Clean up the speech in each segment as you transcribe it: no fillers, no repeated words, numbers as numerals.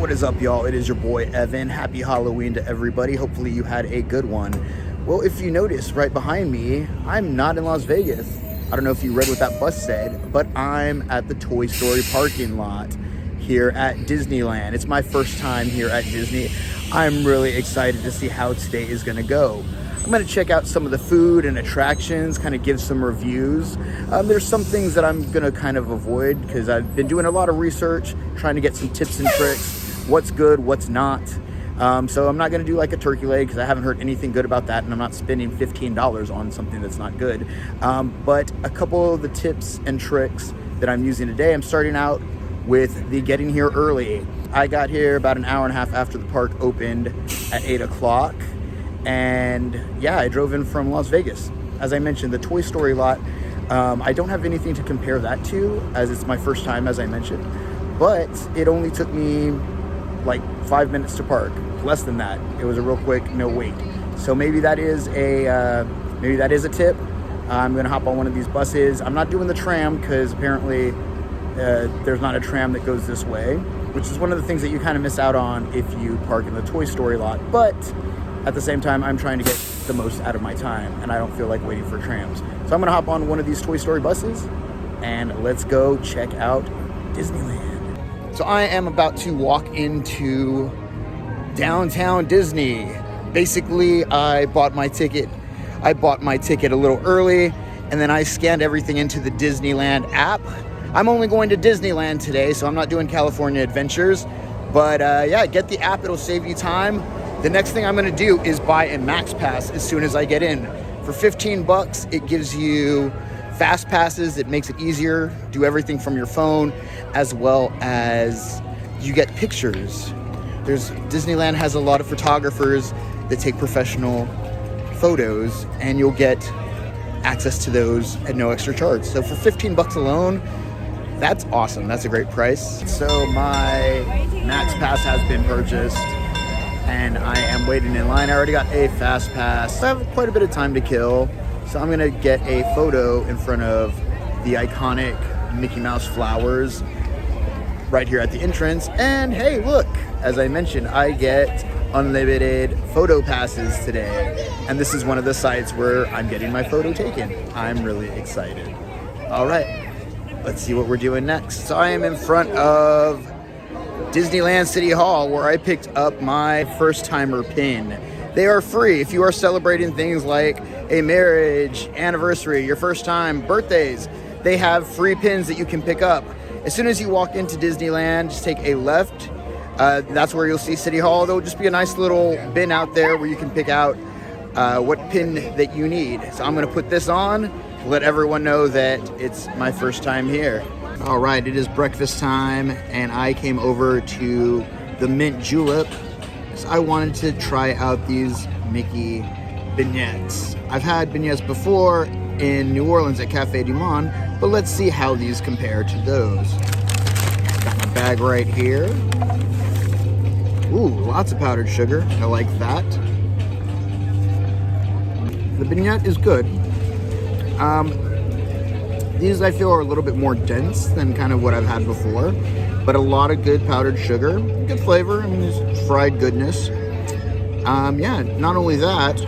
What is up, y'all? It is your boy Evan. Happy Halloween to everybody. Hopefully you had a good one. Well, if you notice right behind me, I'm not in Las Vegas. I don't know if you read what that bus said, but I'm at the Toy Story parking lot here at Disneyland. It's my first time here at Disney. I'm really excited to see how today is gonna go. I'm gonna check out some of the food and attractions, kind of give some reviews. There's some things that I'm gonna kind of avoid because I've been doing a lot of research, trying to get some tips and tricks, what's good, what's not. So I'm not gonna do like a turkey leg because I haven't heard anything good about that, and I'm not spending $15 on something that's not good. But a couple of the tips and tricks that I'm using today, I'm starting out with the getting here early. I got here about an hour and a half after the park opened at 8 o'clock. And yeah, I drove in from Las Vegas. As I mentioned, the Toy Story lot, I don't have anything to compare that to, as it's my first time, as I mentioned, but it only took me like 5 minutes to park, less than that. It was a real quick, no wait. So maybe that is a tip. I'm gonna hop on one of these buses. I'm not doing the tram because apparently there's not a tram that goes this way, which is one of the things that you kind of miss out on if you park in the Toy Story lot. But at the same time, I'm trying to get the most out of my time, and I don't feel like waiting for trams. So I'm gonna hop on one of these Toy Story buses, and let's go check out Disneyland. So I am about to walk into downtown Disney. Basically, I bought my ticket a little early, and then I scanned everything into the Disneyland app. I'm only going to Disneyland today, so I'm not doing California Adventures. But yeah, get the app, it'll save you time. The next thing I'm gonna do is buy a Max Pass as soon as I get in. For 15 bucks, it gives you fast passes. It makes it easier, do everything from your phone, as well as you get pictures. Disneyland has a lot of photographers that take professional photos, and you'll get access to those at no extra charge. So for 15 bucks alone, that's awesome. That's a great price. So my Max Pass has been purchased, and I am waiting in line. I already got a fast pass. I have quite a bit of time to kill, so I'm gonna get a photo in front of the iconic Mickey Mouse flowers right here at the entrance. And hey, look, as I mentioned, I get unlimited photo passes today, and this is one of the sites where I'm getting my photo taken. I'm really excited. All right, let's see what we're doing next. So I am in front of Disneyland City Hall, where I picked up my first timer pin. They are free if you are celebrating things like a marriage, anniversary, your first time, birthdays. They have free pins that you can pick up. As soon as you walk into Disneyland, just take a left. That's where you'll see City Hall. There'll just be a nice little bin out there where you can pick out what pin that you need. So I'm gonna put this on to let everyone know that it's my first time here. All right, it is breakfast time, and I came over to the Mint Julep. So I wanted to try out these Mickey Beignets. I've had beignets before in New Orleans at Café du Monde, but let's see how these compare to those. Got my bag right here. Ooh, lots of powdered sugar. I like that. The beignet is good. These I feel are a little bit more dense than kind of what I've had before, but a lot of good powdered sugar, good flavor. I mean, it's fried goodness. Yeah, not only that,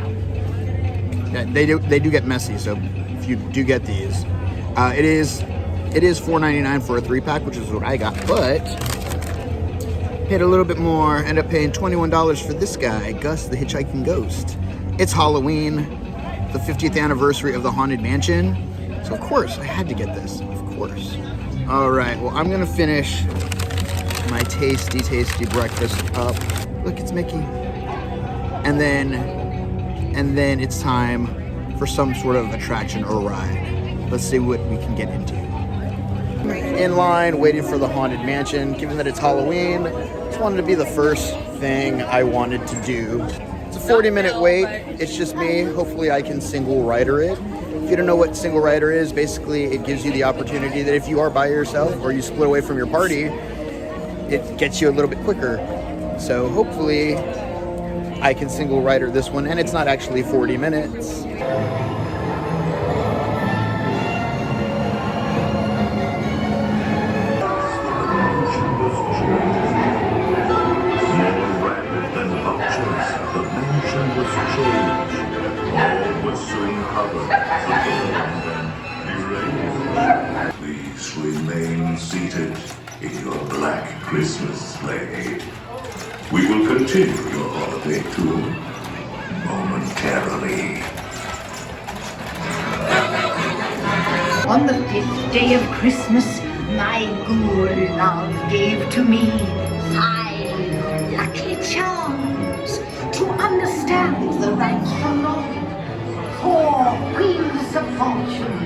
they do get messy. So if you do get these, it is $4.99 for a 3-pack, which is what I got, but paid a little bit more. Ended up paying $21 for this guy, Gus the Hitchhiking Ghost. It's Halloween, the 50th anniversary of the Haunted Mansion. So of course, I had to get this, of course. All right, well, I'm gonna finish my tasty, tasty breakfast up. Look, it's Mickey. And then it's time for some sort of attraction or ride. Let's see what we can get into. In line, waiting for the Haunted Mansion. Given that it's Halloween, just wanted to be the first thing I wanted to do. It's a 40-minute wait. It's just me. Hopefully I can single rider it. If you don't know what single rider is, basically it gives you the opportunity that if you are by yourself or you split away from your party, it gets you a little bit quicker. So hopefully I can single rider this one, and it's not actually 40 minutes. Please remain seated in your black Christmas sleigh. We will continue your holiday tour momentarily. On the 5th day of Christmas, my good love gave to me 5 lucky charms to understand the right from wrong. 4 wheels of fortune.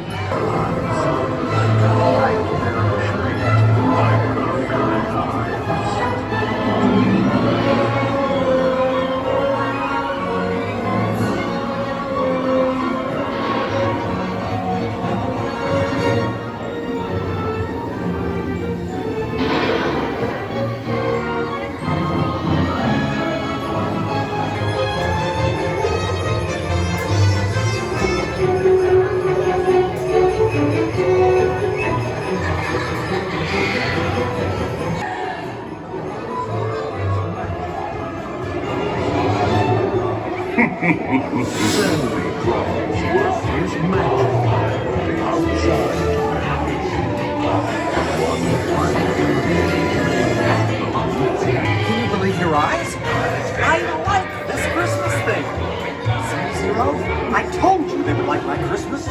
Can you believe your eyes? I like this Christmas thing. See, Zero? I told you they would like my Christmas.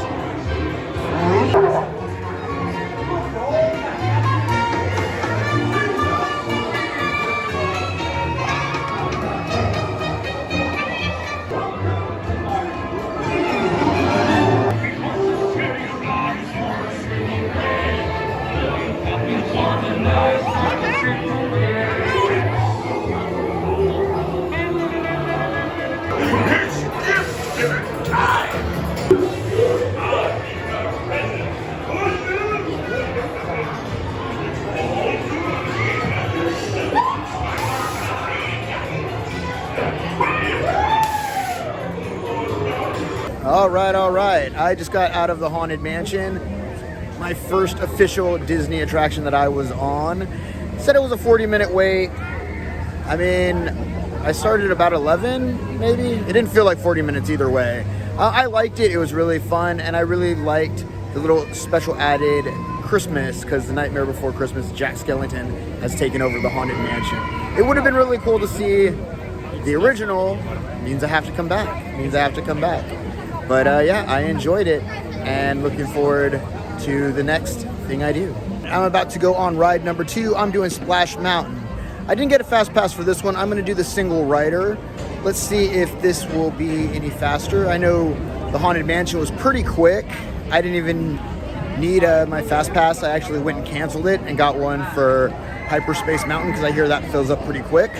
All right. I just got out of the Haunted Mansion. My first official Disney attraction that I was on. Said it was a 40-minute wait. I mean, I started about 11, maybe. It didn't feel like 40 minutes either way. I liked it. It was really fun, and I really liked the little special added Christmas, because the Nightmare Before Christmas, Jack Skellington has taken over the Haunted Mansion. It would have been really cool to see the original. Means I have to come back. But yeah, I enjoyed it, and looking forward to the next thing I do. I'm about to go on ride number 2. I'm doing Splash Mountain. I didn't get a fast pass for this one. I'm going to do the single rider. Let's see if this will be any faster. I know the Haunted Mansion was pretty quick. I didn't even need my fast pass. I actually went and canceled it and got one for Hyperspace Mountain because I hear that fills up pretty quick.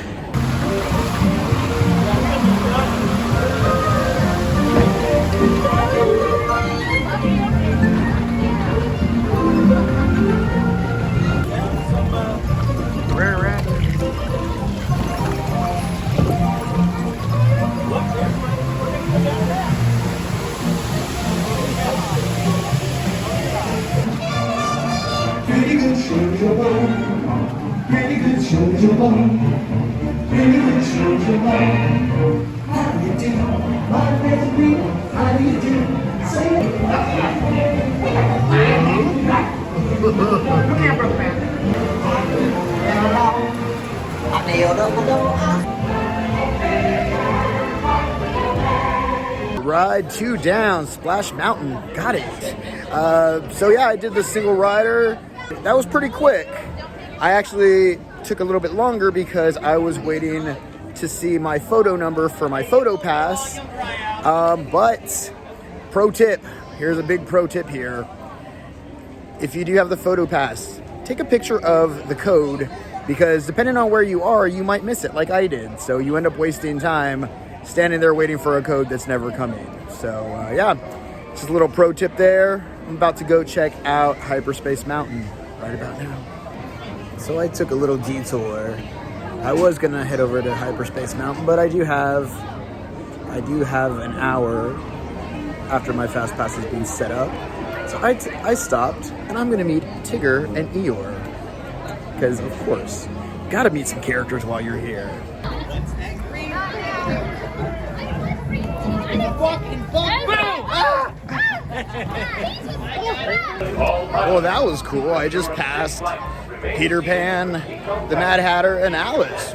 Pretty good show, pretty good show, pretty good show. How do you do, my baby? How do you do? Say it. Come here, Brooklyn. I nailed up. Ride 2 down, Splash Mountain. Got it. So yeah, I did the single rider. That was pretty quick. I actually took a little bit longer because I was waiting to see my photo number for my photo pass. But pro tip, here's a big pro tip here. If you do have the photo pass, take a picture of the code, because depending on where you are, you might miss it like I did. So you end up wasting time standing there waiting for a code that's never coming. So yeah, just a little pro tip there. I'm about to go check out Hyperspace Mountain right about now. So I took a little detour. I was gonna head over to Hyperspace Mountain, but I do have an hour after my fast pass has been set up. So I stopped, and I'm gonna meet Tigger and Eeyore, because of course, gotta meet some characters while you're here. Well, that was cool. I just passed Peter Pan, the Mad Hatter, and Alice.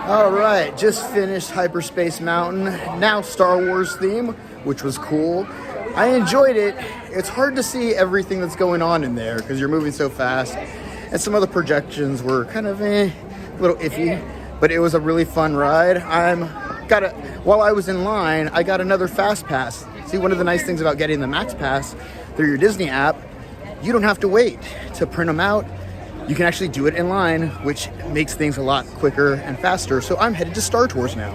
All right, just finished Hyperspace Mountain. Now Star Wars theme, which was cool. I enjoyed it. It's hard to see everything that's going on in there because you're moving so fast. And some of the projections were kind of a little iffy, but it was a really fun ride. While I was in line, I got another Fast Pass. See, one of the nice things about getting the Max Pass through your Disney app, you don't have to wait to print them out. You can actually do it in line, which makes things a lot quicker and faster. So I'm headed to Star Tours now.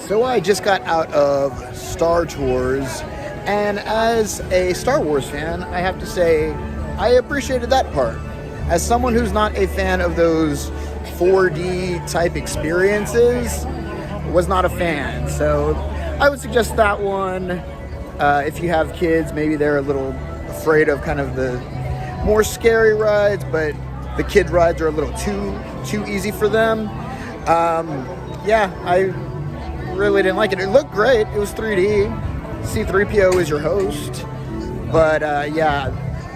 So I just got out of Star Tours, and as a Star Wars fan, I have to say I appreciated that part. As someone who's not a fan of those 4D type experiences, was not a fan. So I would suggest that one. If you have kids, maybe they're a little afraid of kind of the more scary rides, but the kid rides are a little too easy for them. Yeah, I really didn't like it. It looked great. It was 3D. C-3PO is your host. But yeah,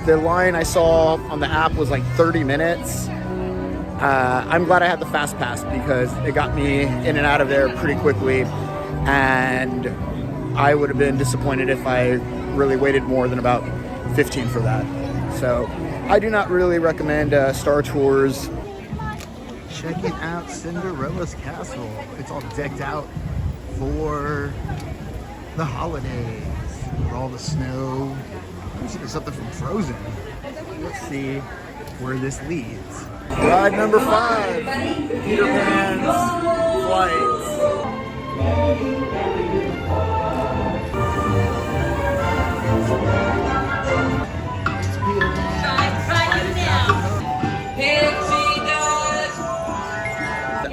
the line I saw on the app was like 30 minutes. I'm glad I had the Fast Pass because it got me in and out of there pretty quickly. And I would have been disappointed if I really waited more than about 15 for that. So I do not really recommend Star Tours. Checking out Cinderella's castle. It's all decked out for the holidays with all the snow. There's something from Frozen. Let's see where this leads. Ride number 5, Peter Pan's Flight.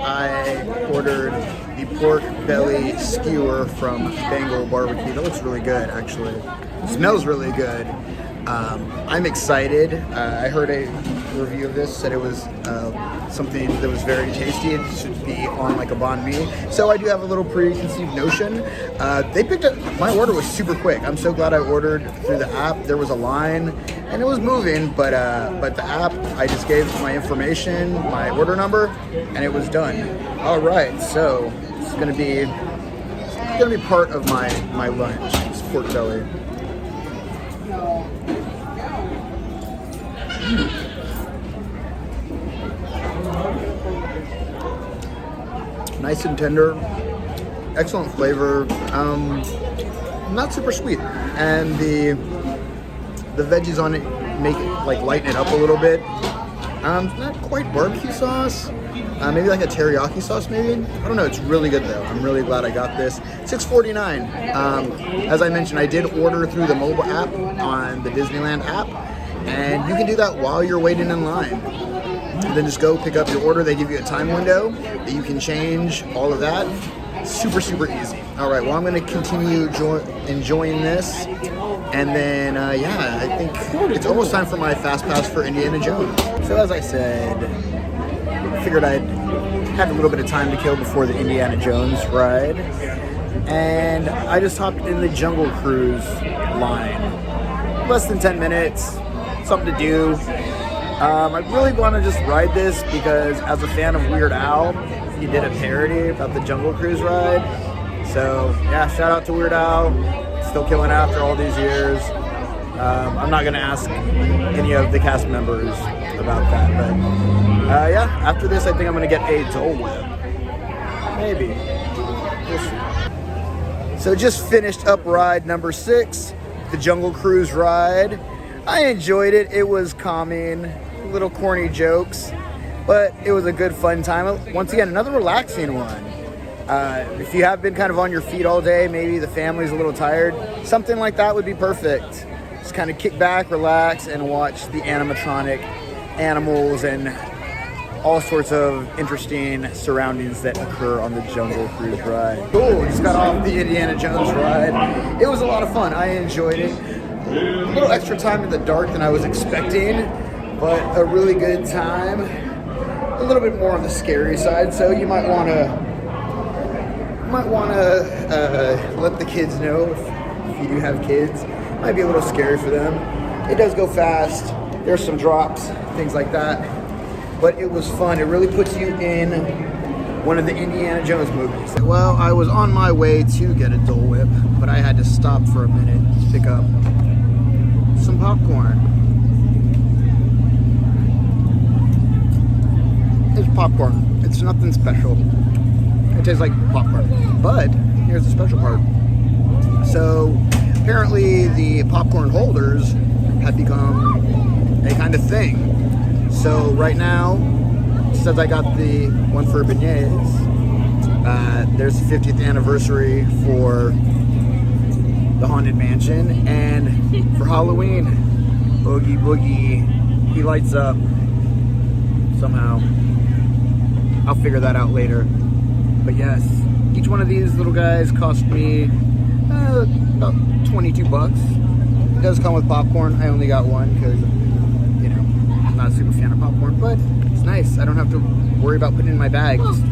I ordered the pork belly skewer from Bengal Barbecue. That looks really good, actually. It smells really good. I'm excited. I heard a review of this, said it was something that was very tasty. It should be on like a banh mi. So I do have a little preconceived notion. They picked up, my order was super quick. I'm so glad I ordered through the app. There was a line and it was moving, but the app, I just gave my information, my order number, and it was done. All right, so it's gonna be part of my lunch. It's pork belly. Nice and tender, excellent flavor, not super sweet, and the veggies on it make it like lighten it up a little bit. Not quite barbecue sauce, maybe like a teriyaki sauce maybe. I don't know, it's really good though. I'm really glad I got this. $6.49. As I mentioned, I did order through the mobile app on the Disneyland app, and you can do that while you're waiting in line. Then just go pick up your order. They give you a time window that you can change all of that. Super, super easy. All right, well, I'm going to continue enjoying this. And then, yeah, I think it's almost time for my Fast Pass for Indiana Jones. So as I said, I figured I'd have a little bit of time to kill before the Indiana Jones ride. And I just hopped in the Jungle Cruise line. Less than 10 minutes, something to do. I really want to just ride this because as a fan of Weird Al, he did a parody about the Jungle Cruise ride. So yeah, shout out to Weird Al, still killing after all these years. I'm not going to ask any of the cast members about that, but yeah, after this I think I'm going to get a Dole Whip. Maybe. We'll see. So just finished up ride number 6, the Jungle Cruise ride. I enjoyed it. It was calming, little corny jokes, but it was a good fun time. Once again, another relaxing one. If you have been kind of on your feet all day, maybe the family's a little tired, something like that would be perfect. Just kind of kick back, relax, and watch the animatronic animals and all sorts of interesting surroundings that occur on the Jungle Cruise ride. Cool, just got off the Indiana Jones ride. It was a lot of fun. I enjoyed it. A little extra time in the dark than I was expecting, but a really good time. A little bit more on the scary side, so you might want to let the kids know if you do have kids. Might be a little scary for them. It does go fast. There's some drops, things like that. But it was fun. It really puts you in one of the Indiana Jones movies. Well, I was on my way to get a Dole Whip, but I had to stop for a minute to pick up some popcorn. It's popcorn. It's nothing special. It tastes like popcorn. But here's the special part. So apparently the popcorn holders have become a kind of thing. So right now, since I got the one for Beignets, there's the 50th anniversary for the Haunted Mansion, and for Halloween, Oogie Boogie, he lights up somehow. I'll figure that out later. But yes, each one of these little guys cost me about 22 bucks. It does come with popcorn. I only got one because, you know, I'm not a super fan of popcorn, but it's nice. I don't have to worry about putting it in my bag. Just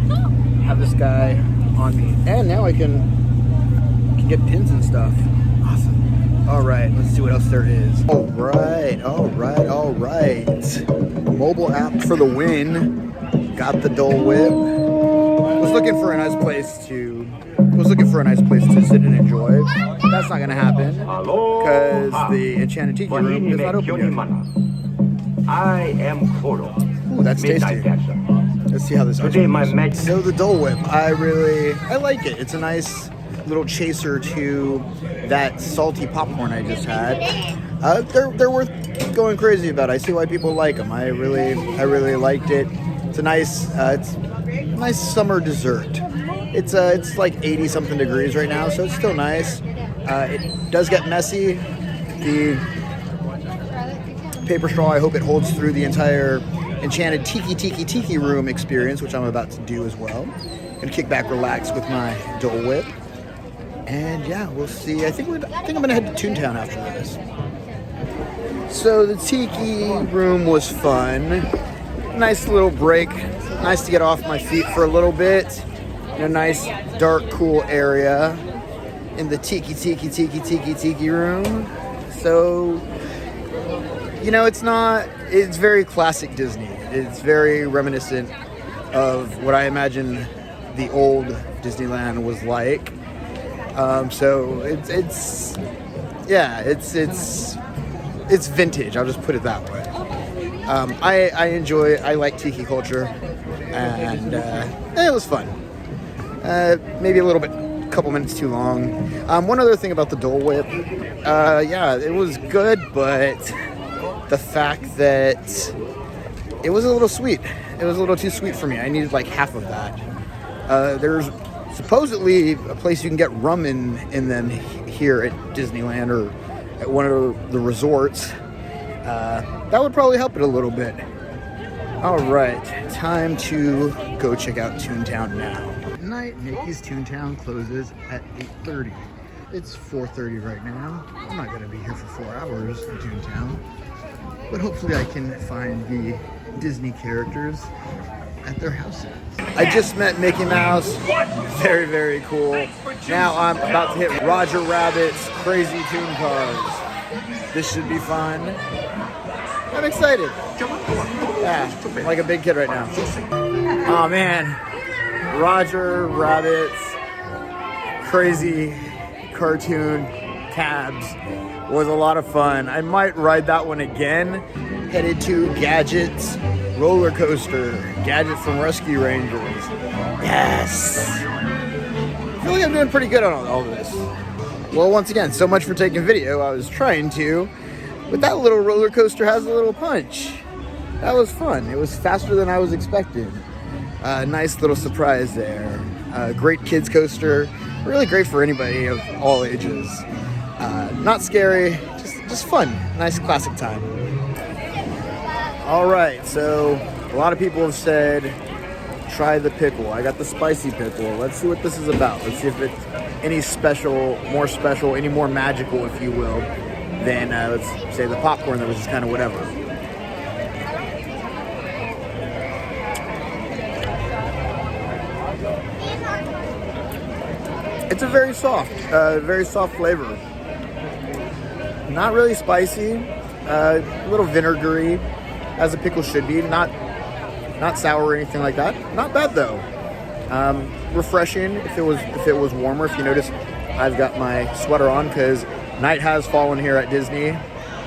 have this guy on me. And now I can get pins and stuff. Awesome. All right, let's see what else there is. All right. Mobile app for the win. Got the Dole Whip. Was looking for a nice place to sit and enjoy. That's not gonna happen because the Enchanted Tiki room is not open yet. I am Koro. Ooh, that's tasty. Let's see how this goes. So the Dole Whip, I like it. It's a nice little chaser to that salty popcorn I just had. They're worth going crazy about. I see why people like them. I really liked it. It's a nice summer dessert. It's like 80 something degrees right now, so it's still nice. It does get messy. The paper straw, I hope it holds through the entire Enchanted Tiki room experience, which I'm about to do as well. Gonna kick back, relax with my Dole Whip, and yeah, we'll see. I think I'm gonna head to Toontown after this. So the Tiki room was fun. Nice little break. Nice to get off my feet for a little bit in a nice, dark, cool area in the Tiki room. So, you know, it's very classic Disney. It's very reminiscent of what I imagine the old Disneyland was like. So it's vintage. I'll just put it that way. I like Tiki culture, and it was fun. Maybe a couple minutes too long. One other thing about the Dole Whip, yeah, it was good, but the fact that it was a little sweet. It was a little too sweet for me. I needed like half of that. There's supposedly a place you can get rum in them here at Disneyland or at one of the resorts. That would probably help it a little bit. All right, time to go check out Toontown now. Night, Mickey's Toontown closes at 8:30. It's 4:30 right now. I'm not gonna be here for 4 hours in Toontown, but hopefully I can find the Disney characters at their houses. I just met Mickey Mouse. Very, very cool. Now I'm about to hit Roger Rabbit's Crazy Toon Cars. This should be fun. I'm excited. Yeah, I'm like a big kid right now. Oh man, Roger Rabbit's Crazy Cartoon Cabs was a lot of fun. I might ride that one again. Headed to Gadget's roller coaster. Gadget from Rescue Rangers. Yes! I feel like I'm doing pretty good on all of this. Well, once again, so much for taking video. I was trying to, but that little roller coaster has a little punch. That was fun. It was faster than I was expecting. Nice little surprise there. Great kids coaster. Really great for anybody of all ages. Not scary, just fun. Nice classic time. All right, so a lot of people have said, try the pickle. I got the spicy pickle. Let's see what this is about. Let's see if it's any special, any more magical, if you will, than let's say the popcorn that was just kind of whatever. It's a very soft flavor. Not really spicy, a little vinegary, as a pickle should be. Not sour or anything like that. Not bad though. Refreshing if it was warmer. If you notice, I've got my sweater on because night has fallen here at Disney.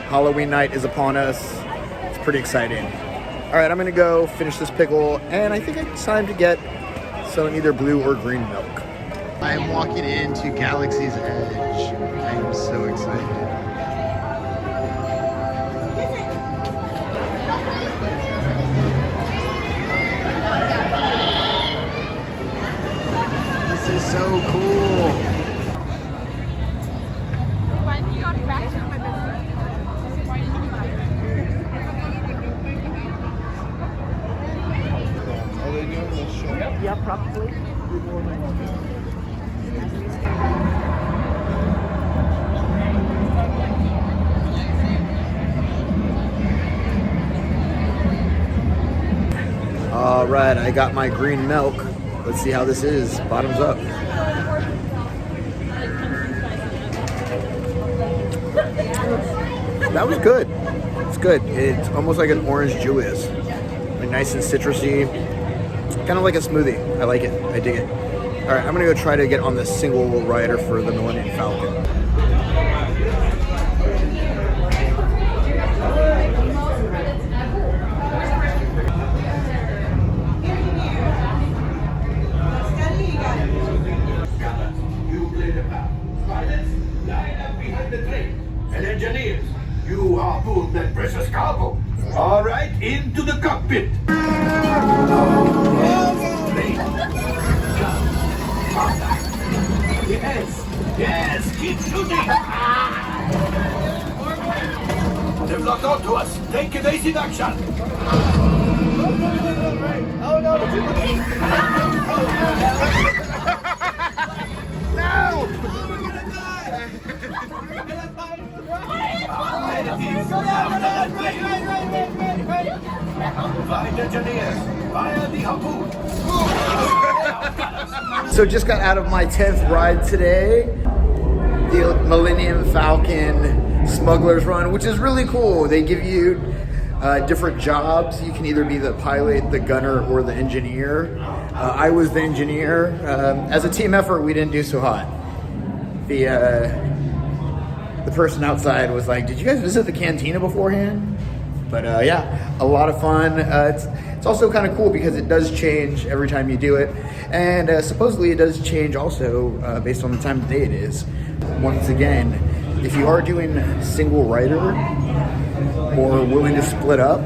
Halloween night is upon us. It's pretty exciting. All right, I'm gonna go finish this pickle, and I think it's time to get some either blue or green milk. I am walking into Galaxy's Edge. I am so excited. This is so cool. Yeah, probably. All right, I got my green milk. Let's see how this is. Bottoms up. That was good. It's good. It's almost like an orange Julius. Like nice and citrusy. Kind of like a smoothie. I like it. I dig it. All right, I'm gonna go try to get on the single rider for the Millennium Falcon. You play the map. Pilots, line up behind the train. And engineers, you harpoon that precious cargo. All right, into the cockpit. Yes, keep shooting. They've locked onto us. Take evasive action. Oh no! Find engineers. Fire the harpoon. So just got out of my 10th ride today, the Millennium Falcon Smugglers Run, which is really cool. They give you different jobs. You can either be the pilot, the gunner, or the engineer. I was the engineer. As a team effort, we didn't do so hot. The person outside was like, "Did you guys visit the cantina beforehand?" But yeah, a lot of fun. It's also kind of cool because it does change every time you do it. And supposedly it does change also based on the time of day it is. Once again, if you are doing single rider or willing to split up,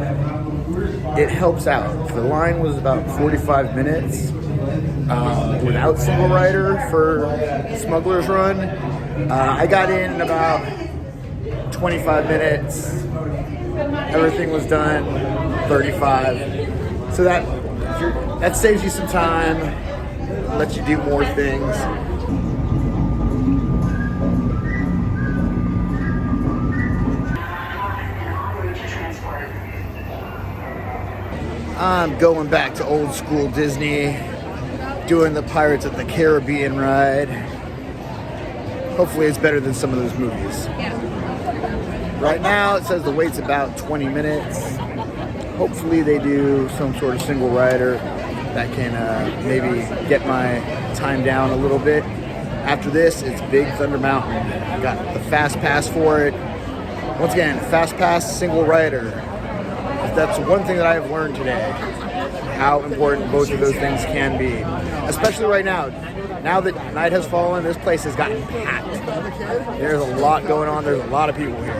it helps out. The line was about 45 minutes without single rider for Smugglers Run. I got in about 25 minutes. Everything was done 35. So that saves you some time, lets you do more things. I'm going back to old school Disney, doing the Pirates of the Caribbean ride. Hopefully it's better than some of those movies. Right now it says the wait's about 20 minutes. Hopefully they do some sort of single rider that can maybe get my time down a little bit. After this, it's Big Thunder Mountain. I got the fast pass for it. Once again, fast pass, single rider. That's one thing that I have learned today, how important both of those things can be. Especially right now. Now that night has fallen, this place has gotten packed. There's a lot going on. There's a lot of people here.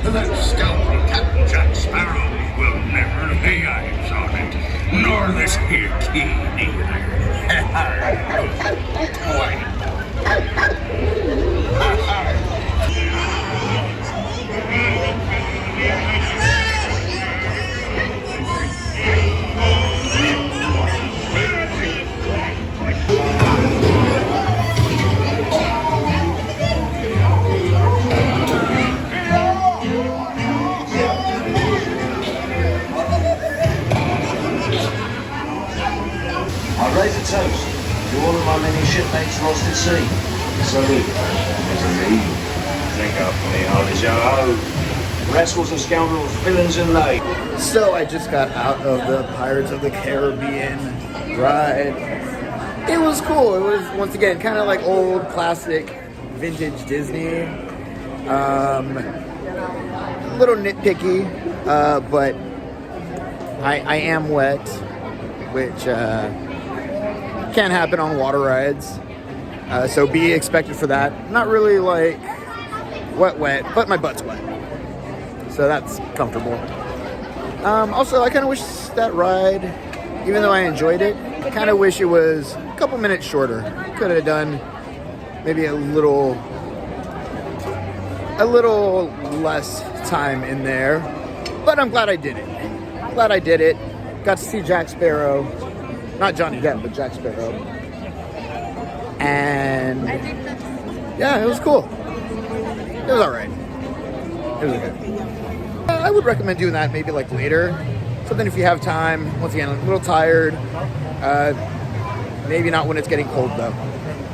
That scoundrel Captain Jack Sparrow will never lay eyes on it, nor this here key either. I raise a toast to all of my many shipmates lost at sea. Salute. Drink up for me, hardest yo-ho. Rascals and scoundrels, villains and they. So I just got out of the Pirates of the Caribbean ride. It was cool. It was, once again, kind of like old, classic, vintage Disney. A little nitpicky, but I am wet, which can happen on water rides. So be expected for that. Not really like wet, but my butt's wet. So that's comfortable. Also, I kind of wish that ride, even though I enjoyed it, I kind of wish it was a couple minutes shorter. Could have done maybe a little less time in there. But I'm glad I did it. Got to see Jack Sparrow. Not Johnny Depp, but Jack Sparrow. And yeah, it was cool. It was alright. It was okay. I would recommend doing that maybe like later. Something if you have time. Once again, a little tired. Maybe not when it's getting cold though,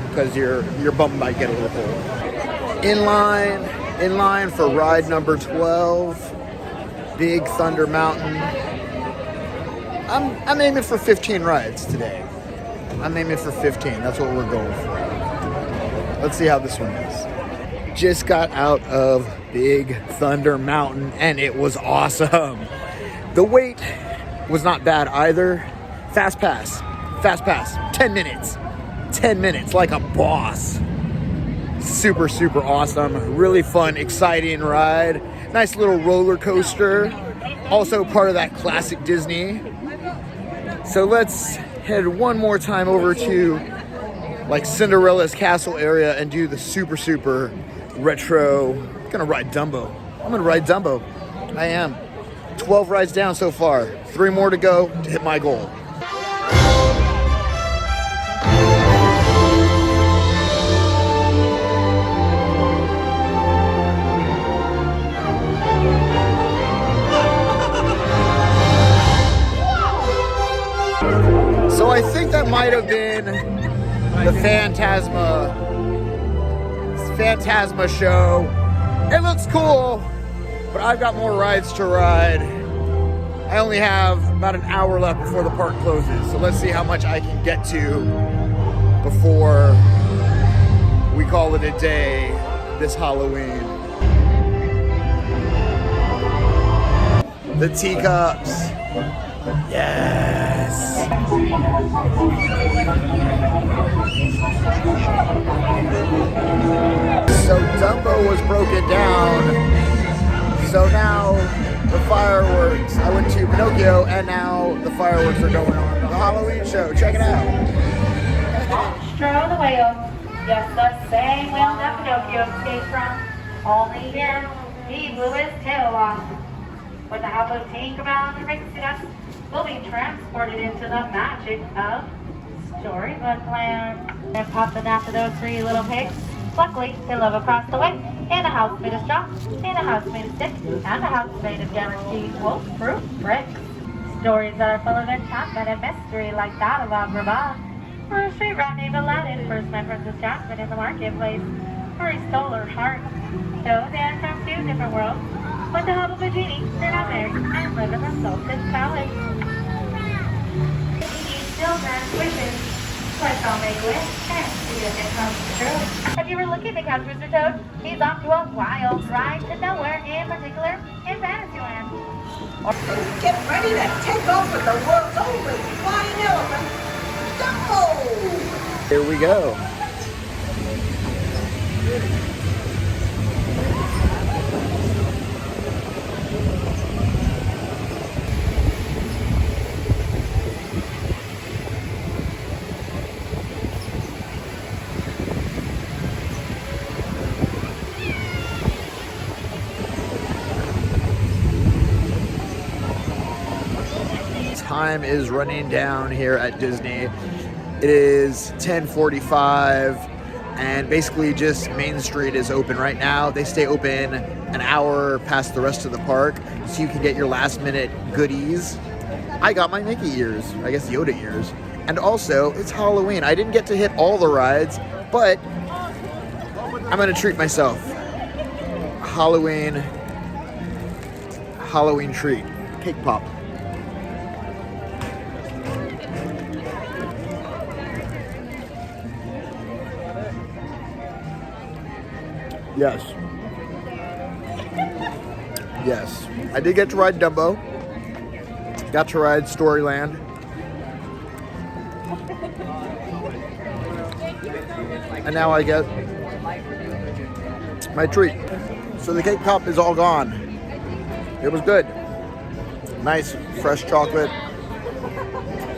because your bum might get a little cold. In line for ride number 12, Big Thunder Mountain. I'm aiming for 15 rides today. I'm aiming for 15. That's what we're going for. Let's see how this one is. Just got out of Big Thunder Mountain and it was awesome. The wait was not bad either. Fast pass. 10 minutes. 10 minutes like a boss. Super, super awesome. Really fun, exciting ride. Nice little roller coaster. Also part of that classic Disney. So let's head one more time over to like Cinderella's castle area and do the super, super retro. I'm gonna ride Dumbo. I am. 12 rides down so far. 3 more to go to hit my goal. So I think that might have been the Phantasma show. It looks cool, but I've got more rides to ride. I only have about an hour left before the park closes, so let's see how much I can get to before we call it a day this Halloween. The Teacups. Yes. So Dumbo was broken down. So now the fireworks. I went to Pinocchio and now the fireworks are going on. The Halloween show. Check it out. Stroll the whale. Yes, the same whale that Pinocchio escaped from. Only here, he blew his tail off. With the help of Tinkerbell and the Pickle, we'll be transported into the magic of Storybook Land. And popping after those 3 little pigs. Luckily, they live across the way in a house made of straw, in a house made of sticks, and a house made of guaranteed wolf-proof bricks. Stories that are full of enchantment and mystery like that of Agrabah. Or a street rat named Aladdin first met Princess Jasmine in the marketplace, where he stole her heart. So they are from 2 different worlds. With the help of a genie, they're not married and live in the Sultan's palace. He still grants wishes. Let's all make a wish and see if it comes true. If you were looking to catch Mr. Toad, he's off to a wild ride to nowhere, in particular in Fantasyland. Get ready to take off with the world's oldest flying elephant, Dole! Here we go. time is running down here at Disney. It is 10:45, and basically just Main Street is open right now. They stay open an hour past the rest of the park, so you can get your last minute goodies. I got my Mickey ears, I guess Yoda ears. And also, it's Halloween. I didn't get to hit all the rides, but I'm gonna treat myself. Halloween treat, cake pop. Yes. Yes. I did get to ride Dumbo. Got to ride Storyland. And now I get my treat. So the cake pop is all gone. It was good. Nice, fresh chocolate.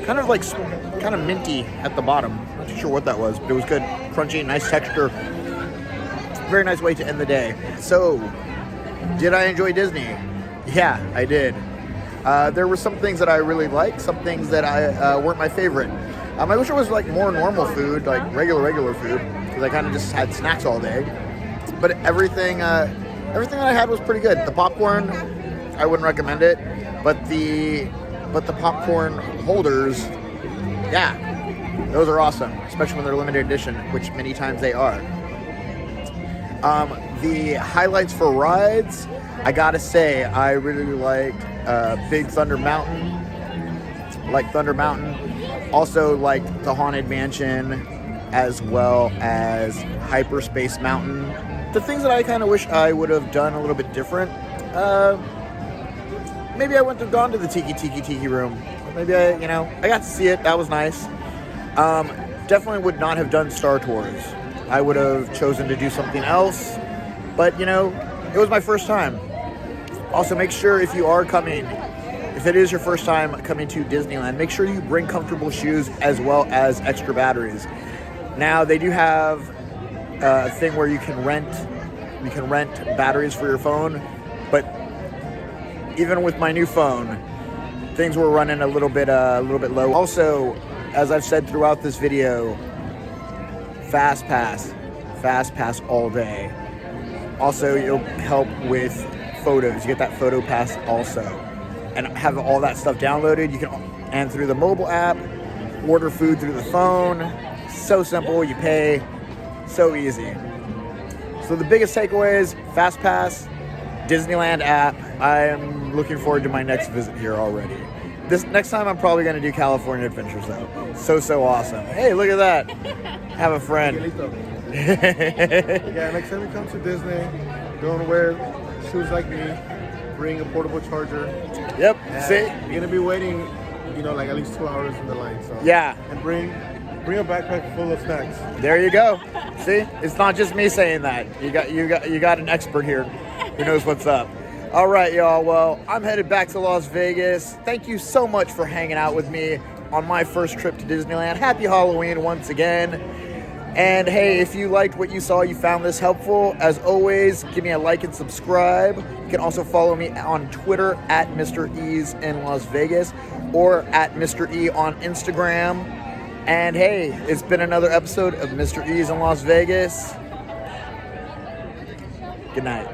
Kind of minty at the bottom. Not too sure what that was, but it was good. Crunchy, nice texture. Very nice way to end the day. So, did I enjoy Disney? Yeah, I did. There were some things that I really liked, some things that weren't my favorite. I wish it was like more normal food, like regular food, because I kind of just had snacks all day. But everything that I had was pretty good. The popcorn, I wouldn't recommend it, but the popcorn holders, yeah, those are awesome, especially when they're limited edition, which many times they are. The highlights for rides, I gotta say, I really liked Big Thunder Mountain. Like Thunder Mountain. Also liked the Haunted Mansion, as well as Hyperspace Mountain. The things that I kind of wish I would have done a little bit different. Maybe I wouldn't have gone to the Tiki room. Maybe I got to see it. That was nice. Definitely would not have done Star Tours. I would have chosen to do something else. But, it was my first time. Also, make sure if you are coming, if it is your first time coming to Disneyland, make sure you bring comfortable shoes as well as extra batteries. Now, they do have a thing where you can rent batteries for your phone, but even with my new phone, things were running a little bit low. Also, as I've said throughout this video, Fast Pass all day. Also, it'll help with photos. You get that photo pass also, and have all that stuff downloaded. You can, and through the mobile app, order food through the phone. So simple. You pay. So easy. So the biggest takeaways: Fast Pass, Disneyland app. I am looking forward to my next visit here already. This next time, I'm probably going to do California Adventures though. So awesome. Hey, look at that. Have a friend. Yeah, next time you come to Disney, don't wear shoes like me. Bring a portable charger. Yep. See, you're gonna be waiting, like at least 2 hours in the line. So yeah. And bring a backpack full of snacks. There you go. See, it's not just me saying that. You got an expert here who knows what's up. All right, y'all. Well, I'm headed back to Las Vegas. Thank you so much for hanging out with me on my first trip to Disneyland. Happy Halloween once again. And hey, if you liked what you saw, you found this helpful, as always, give me a like and subscribe. You can also follow me on Twitter at Mr. E's in Las Vegas, or at Mr. E on Instagram. And hey, it's been another episode of Mr. E's in Las Vegas. Good night.